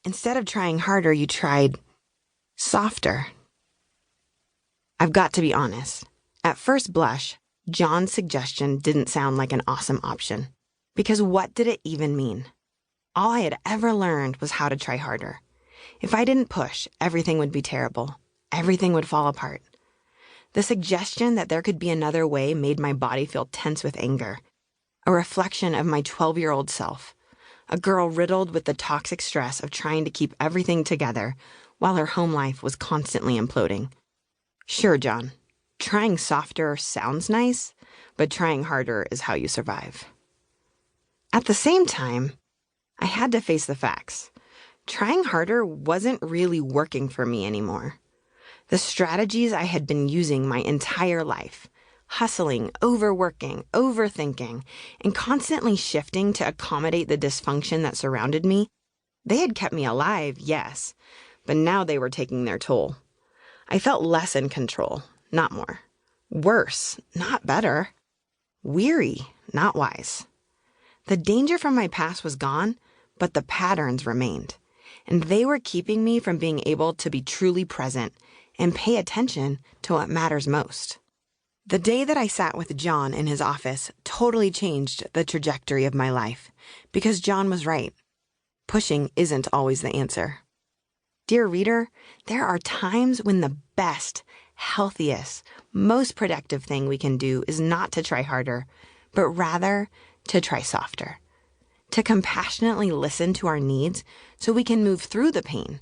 Instead of trying harder, you tried softer. I've got to be honest. At first blush, John's suggestion didn't sound like an awesome option. Because what did it even mean? All I had ever learned was how to try harder. If I didn't push, everything would be terrible. Everything would fall apart. The suggestion that there could be another way made my body feel tense with anger. A reflection of my 12-year-old self. A girl riddled with the toxic stress of trying to keep everything together while her home life was constantly imploding. Sure, John, trying softer sounds nice, but trying harder is how you survive. At the same time, I had to face the facts. Trying harder wasn't really working for me anymore. The strategies I had been using my entire life, hustling, overworking, overthinking, and constantly shifting to accommodate the dysfunction that surrounded me, they had kept me alive, yes, but now they were taking their toll. I felt less in control, not more. Worse, not better. Weary, not wise. The danger from my past was gone, but the patterns remained, and they were keeping me from being able to be truly present and pay attention to what matters most. The day that I sat with John in his office totally changed the trajectory of my life, because John was right. Pushing isn't always the answer. Dear reader, there are times when the best, healthiest, most productive thing we can do is not to try harder, but rather to try softer. To compassionately listen to our needs so we can move through the pain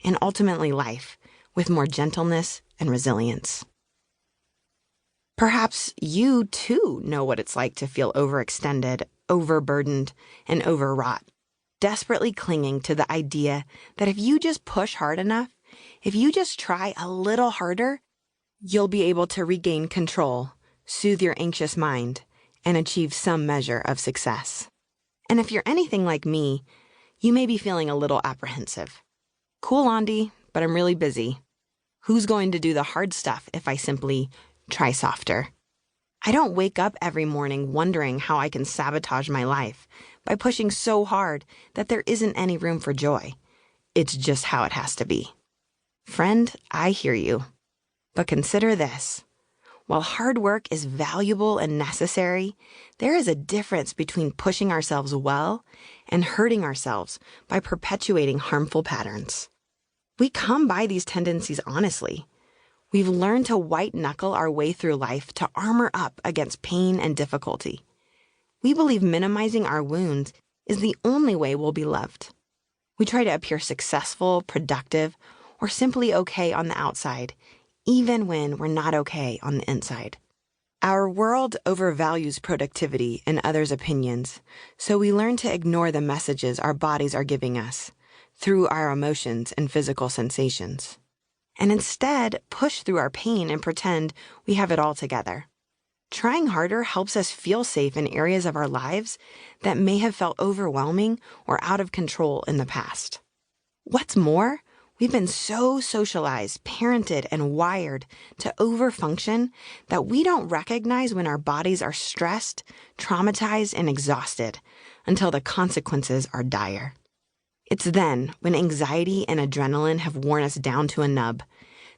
and ultimately life with more gentleness and resilience. Perhaps you too know what it's like to feel overextended, overburdened, and overwrought, desperately clinging to the idea that if you just push hard enough, if you just try a little harder, you'll be able to regain control, soothe your anxious mind, and achieve some measure of success. And if you're anything like me, you may be feeling a little apprehensive. Cool, Aundi, but I'm really busy. Who's going to do the hard stuff if I simply try softer? I don't wake up every morning wondering how I can sabotage my life by pushing so hard that there isn't any room for joy. It's just how it has to be. Friend, I hear you. But consider this. While hard work is valuable and necessary, there is a difference between pushing ourselves well and hurting ourselves by perpetuating harmful patterns. We come by these tendencies honestly. We've learned to white-knuckle our way through life to armor up against pain and difficulty. We believe minimizing our wounds is the only way we'll be loved. We try to appear successful, productive, or simply okay on the outside, even when we're not okay on the inside. Our world overvalues productivity and others' opinions, so we learn to ignore the messages our bodies are giving us through our emotions and physical sensations, and instead push through our pain and pretend we have it all together. Trying harder helps us feel safe in areas of our lives that may have felt overwhelming or out of control in the past. What's more, we've been so socialized, parented, and wired to overfunction that we don't recognize when our bodies are stressed, traumatized, and exhausted until the consequences are dire. It's then, when anxiety and adrenaline have worn us down to a nub,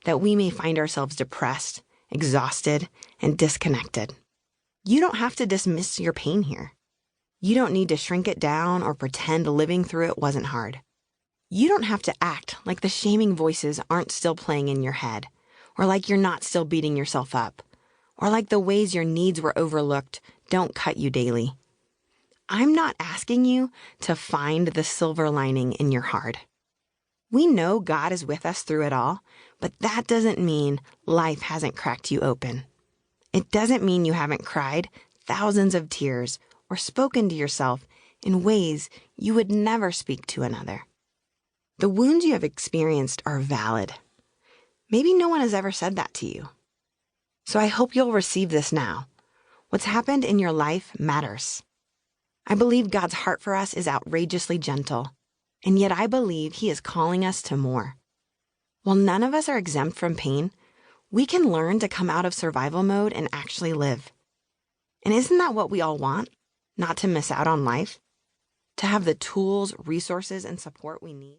that we may find ourselves depressed, exhausted, and disconnected. You don't have to dismiss your pain here. You don't need to shrink it down or pretend living through it wasn't hard. You don't have to act like the shaming voices aren't still playing in your head, or like you're not still beating yourself up, or like the ways your needs were overlooked don't cut you daily. I'm not asking you to find the silver lining in your hard. We know God is with us through it all, but that doesn't mean life hasn't cracked you open. It doesn't mean you haven't cried thousands of tears or spoken to yourself in ways you would never speak to another. The wounds you have experienced are valid. Maybe no one has ever said that to you. So I hope you'll receive this now. What's happened in your life matters. I believe God's heart for us is outrageously gentle, and yet I believe He is calling us to more. While none of us are exempt from pain, we can learn to come out of survival mode and actually live. And isn't that what we all want? Not to miss out on life? To have the tools, resources, and support we need?